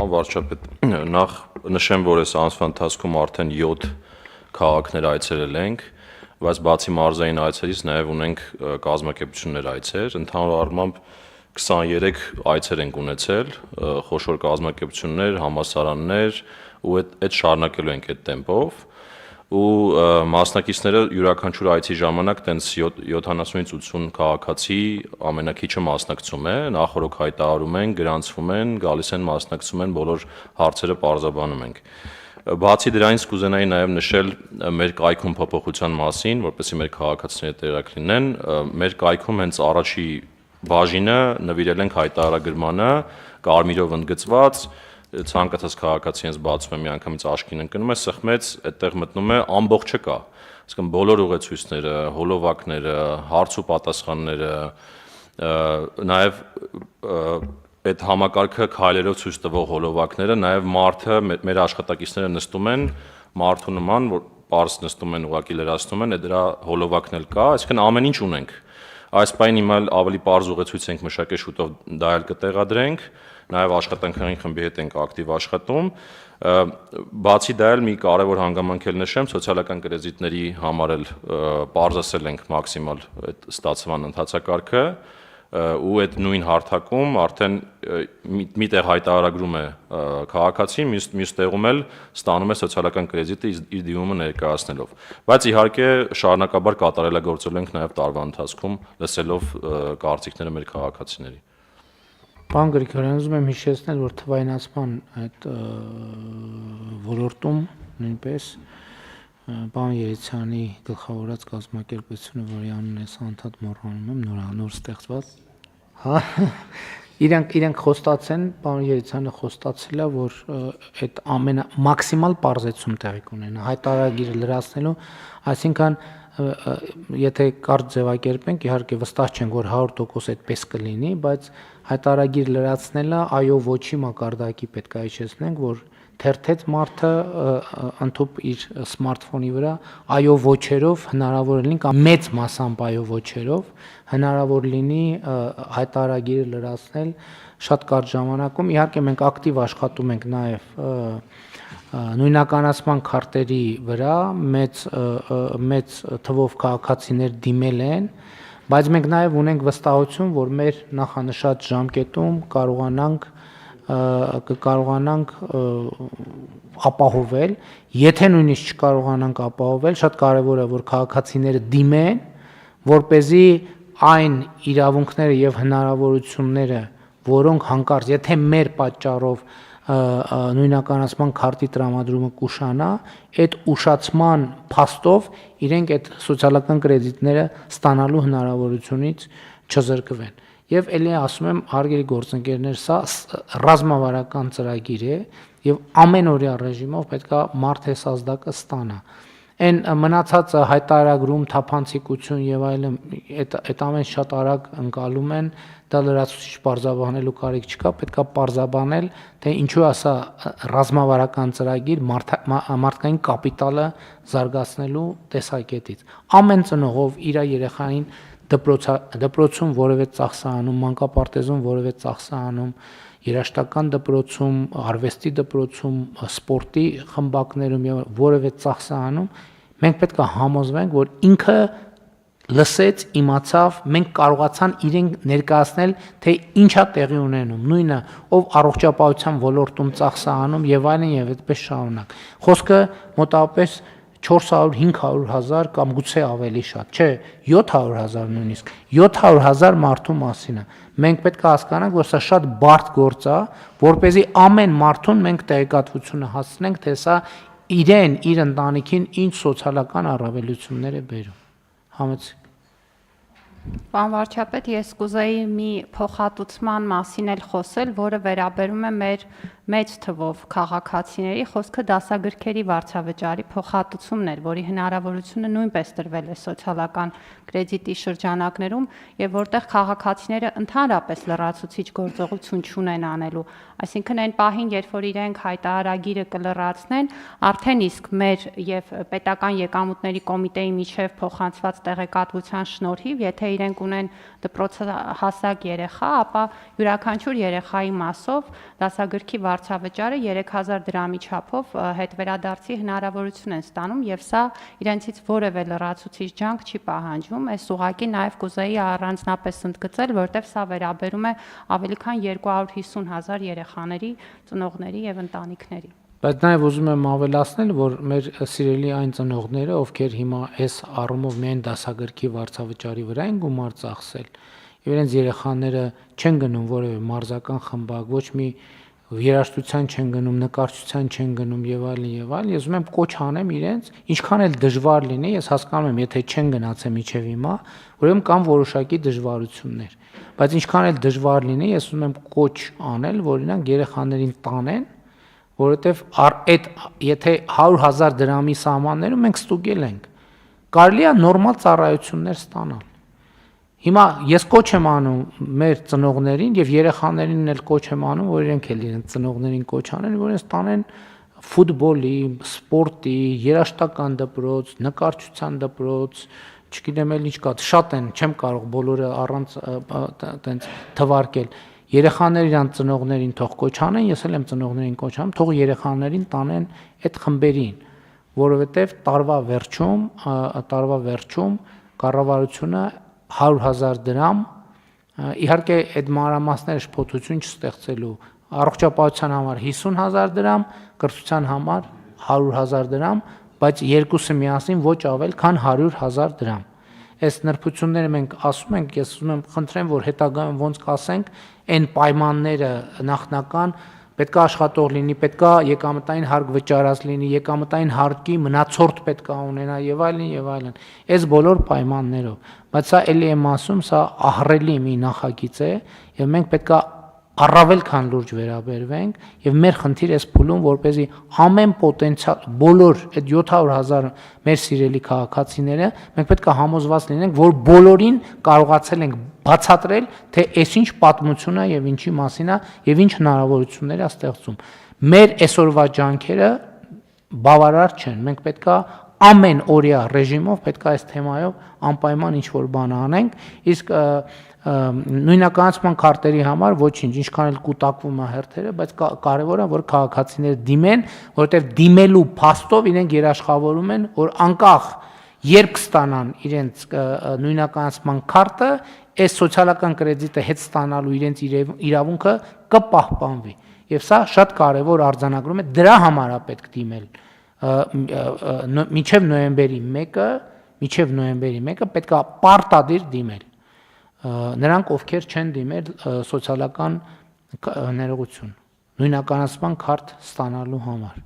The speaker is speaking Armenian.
Պարոն վարչապետ, նախ նշեմ, որ այս ամսվա ընթացքում արդեն 7 քաղաքներ այցելել ենք, բայց բացի մարզային այցերից նաև ունենք կազմակերպություններ այցեր, ընդհանուր առմամբ 23 այցեր ենք ունեցել, խոշոր կազմակերպություններ, համալսարաններ ու այդ շարունակելու ենք այդ տեմպով ու մասնակիցները յուրաքանչյուր այցի ժամանակ տենց 70-ից 80 քաղաքացի ամենակիչը մասնակցում է, նախորդ հայտարարում են, գրանցվում են, գալիս են մասնակցում են, բոլոր հարցերը պարզաբանում ենք։ Բացի դրանից կուզենայի նաև նշել մեր կայքում փոփոխության մասին, որպեսզի մեր քաղաքացիները տեղյակ լինեն, մեր կայքում հենց առաջի բաժինը նվիրել ենք հայտարարագրմանը, կարմիրով ընդգծված ցանկացած քաղաքացի հենց բացում է միանգամից աչքին ընկնում է, սխմեց, այդտեղ մտնում է ամբողջը կա, այսինքն բոլոր ուղեցույցները, հոլովակները, հարց ու պատասխանները, նաև այդ համակարգը քայլերով ցույց տվող հոլովակները, նաև մարդը մեր աշխատակիցները նստում են մարդու նման, որ պարզ նստում են, ուղղակի լրացնում են, դրա հոլովակն էլ կա, այսինքն ամեն ինչ ունենք։ Այս պայն հիմա ավելի պարզ ուղեցույց ենք մշակել, շուտով դա էլ կտեղադրենք, նաև աշխատանքային խմբի հետ ենք ակտիվ աշխատում, բացի դա էլ մի կարևոր հանգամանք էլ նշեմ, սոցիալական կրեդիտների համար էլ պարզացել ենք մաքսիմալ այդ ստացման ընթացակարգը ու այդ նույն հարթակում արդեն մի տեղ հայտարարագրում է քաղաքացին, մյուս տեղում էլ ստանում է սոցիալական կրեդիտը իր դիմումը ներկայացնելով, բայց իհարկե շարունակաբար կատարելագործել ենք նաև տարվա ընթացքում լսելով կարծիքները մեր քաղաքացիների։ Պարոն Գրիգորյան, ուզում եմ հիշեցնել, որ թվայնացման այդ ոլորտում նույնպես պարոն Երիցյանի գլխավորած կազմակերպությունը, որի անունն ես անդադ մոռանում եմ, նոր ստեղծված, իրենք խոստացեն, պարոն Երիցյանը խոստացել է, որ այդ մաքսիմալ պարզեցում տեղի կունենա, հայտարարագիրը լրացնելու, այսինքն եթե կարճ ձևակերպենք, իհարկե վստահ չենք, որ 100% այդպես կլինի, բայց հայտարարագիր լրացնելը այո ոչի մակարդակի պետք է հիշեցնենք, որ թերթեց մարդը ընդհանուր իր սմարթֆոնի վրա այո ոչերով հնարավոր լինի կամ մեծ մասամբ այո ոչերով հնարավոր լինի հայտարարագիրը լրացնել շատ կարճ ժամանակում։ Իհարկե մենք ակտիվ աշխատում ենք նաև նույնականացման քարտերի վրա մեծ թվով քաղաքացիներ դիմել են, բայց մենք նաև ունենք վստահություն, որ մեր նախանշած ժամկետում կկարողանանք ապահովել, եթե նույնիսկ չկարողանանք ապահովել, շատ կարևոր է, որ քաղաքացիները դիմեն, որպեսզի այն իրավունքները եւ հնարավորությունները, որոնք հանկարծ, եթե մեր պատճառով նույնականացման քարտի տրամադրումը կուշանա, այդ ուշացման փաստով իրենք այդ սոցիալական կրեդիտները ստանալու հնարավորությունից չզրկվեն։ Եվ ելի ասում եմ, հարգելի գործընկերներ, սա ռազմավարական ծրագիր է եւ ամենօրյա ռեժիմով պետք է մարդ հեսազդակը ստանա։ Այն մնացած հայտարարագրում, թափանցիկություն եւ այլն, այդ ամեն շատ արագ ընկալում են, դա լրացուցիչ պարզաբանելու կարիք չկա, պետք է պարզաբանել, թե ինչու է սա ռազմավարական ծրագիր մարդկային կապիտալը զարգացնելու տեսակետից։ Ամեն ծնողով իր երեխային դպրոցում որևէ ծախսահանում, մանկապարտեզում որևէ ծախսահանում, երաժշտական դպրոցում, արվեստի դպրոցում, սպորտի խմբակներում եւ որևէ ծախսահանում, մենք պետք է համոզվենք, որ ինքը լսեց, իմացավ, մենք կարողացան իրեն ներկայացնել, թե ինչա տեղի ունենում, նույնը ով առողջապահության ոլորտում ծախսահանում եւ այլն եւ այդպես շարունակ։ Խոսքը մոտավորապես 400-500 հազար կամ գուցե ավելի շատ, չէ, 700,000 նույնիսկ, 700,000 մարդու մասին է։ Մենք պետք է հասկանանք, որ սա շատ բարդ գործ է, որպեսզի ամեն մարդուն մենք տեղեկատվությունը հասցնենք, թե սա իրեն, իր ընտանիքին ինչ սոցիալական առավելություններ է բերում։ Համեցեք։ Պարոն վարչապետ, ես կուզեի մի փոխհատուցման մասին էլ խոսել, որը վերաբերում է մեր մեծ թվով քաղաքացիների, խոսքը դասագրքերի վարձավճարի փոխհատուցումն էր, որի հնարավորությունը նույնպես տրվել է սոցիալական կրեդիտի շրջանակներում եւ որտեղ քաղաքացիները ընդհանրապես լրացուցիչ գործողություն չունեն անելու, այսինքն այն պահին, երբ որ իրենք հայտարարագիրը կլրացնեն, արդեն իսկ մեր եւ պետական եկամուտների կոմիտեի միջև փոխանցված տեղեկատվության շնորհիվ, եթե իրենք ունեն դպրոցահասակ երեխա, ապա յուրաքանչյուր երեխայի մասով դասագրքի վարձավճարը 3000 դրամի չափով հետվերադարձի հնարավորություն են ստանում եւ սա իրենցից որևէ լրացուցիչ ջանք չի պահանջում։ Այս ուղղակի նաեւ կուզեի առանձնապես ընդգծել, որտեղ սա վերաբերում է ավելի քան 250,000 երեխաների, ծնողների եւ ընտանիքների։ Բայց նաև ուզում եմ ավելացնել, որ մեր սիրելի այն ծնողները, ովքեր հիմա այս առումով միայն դասագրքի վարձավճարի վրա են գումար ծախսել, եւ իրենց երեխաները չեն գնում որևէ մարզական խմբակ, ոչ մի երաժշտության չեն գնում, նկարչության չեն գնում եւ այլն, ես ուզում եմ կոչ անեմ իրենց, ինչքան էլ դժվար լինի, ես հասկանում եմ, եթե չեն գնացել միջև հիմա, ուրեմն կան որոշակի դժվարություններ, բայց ինչքան էլ դժվար լինի, ես ուզում եմ կոչ անել, որ իրանք երեխաներին տանեն, որովհետև այդ եթե 100,000 դրամի սահմաններում մենք ստուգել ենք, կարելի է նորմալ ծառայություններ ստանալ։ Հիմա ես կոչ եմ անում մեր ծնողներին եւ երեխաներին էլ կոչ եմ անում, որ իրենք էլ իրենց ծնողներին կոչ անեն, որ իրենց տանեն ֆուտբոլի, սպորտի, երաժշտական դպրոց, նկարչության դպրոց, չգիտեմ էլ ինչ կա, շատ են, չեմ կարող բոլորը առանց այտենց թվարկել։ Երեխաները իրան ծնողներին թող կոչ անեն, ես էլ եմ ծնողներին կոչ անում, թող երեխաներին տանեն այդ խմբերին, որովհետև տարվա վերջում կառավարությունը 100,000 դրամ, իհարկե այդ մանրամասները շփոթություն չստեղծելու, առողջապահության համար 50,000 դրամ, կրթության համար 100,000 դրամ, բայց երկուսը միասին ոչ ավել, քան 100,000 դրամ։ Այս նրբությունները մենք ասում ենք, ես ուզում եմ խնդրեմ, որ հետագայում ոնց կասենք, այն պայմանները նախնական պետք է աշխատող լինի, պետք է եկամտային հարկ վճարած լինի, եկամտային հարկի մնացորդ պետք է ունենա եւ այլն։ Այս բոլոր պայմաններով, բայց սա էլի եմ ասում, սա ահռելի մի նախագիծ է եւ մենք պետք է առավել քան լուրջ վերաբերվենք եւ մեր խնդիր էս փուլում, որպեսզի ամեն պոտենցիալ բոլոր այդ 700,000 մեր սիրելի քաղաքացիները մենք պետք է համոզված լինենք, որ բոլորին կարողացել ենք բացատրել, թե այսինչ պատմություն է եւ ինչի մասին է եւ ինչ հնարավորություններ է ստեղծում։ Մեր այսօրվա ջանքերը բավարար չեն։ Մենք պետք է ամեն օրյա ռեժիմով պետք է այս թեմայով անպայման ինչ-որ բան անենք, իսկ նույնականացման քարտերի համար ոչինչ, ինչքան էլ կուտակվում է հերթերը, բայց կարևորը որ քաղաքացիները դիմեն, որովհետև դիմելու փաստով իրենք երաշխավորում են, որ անկախ երբ կստանան իրենց նույնականացման քարտը, այս սոցիալական կրեդիտը հետ ստանալու իրենց իրավունքը կպահպանվի։ Եվ սա շատ կարևոր արձանագրում է, դրա համար է պետք դիմել։ Մինչև նոյեմբերի 1-ը պետք է պարտադիր դիմել։ Նրանք, ովքեր չեն դիմել սոցիալական ներողություն, նույնականացման քարտ ստանալու համար։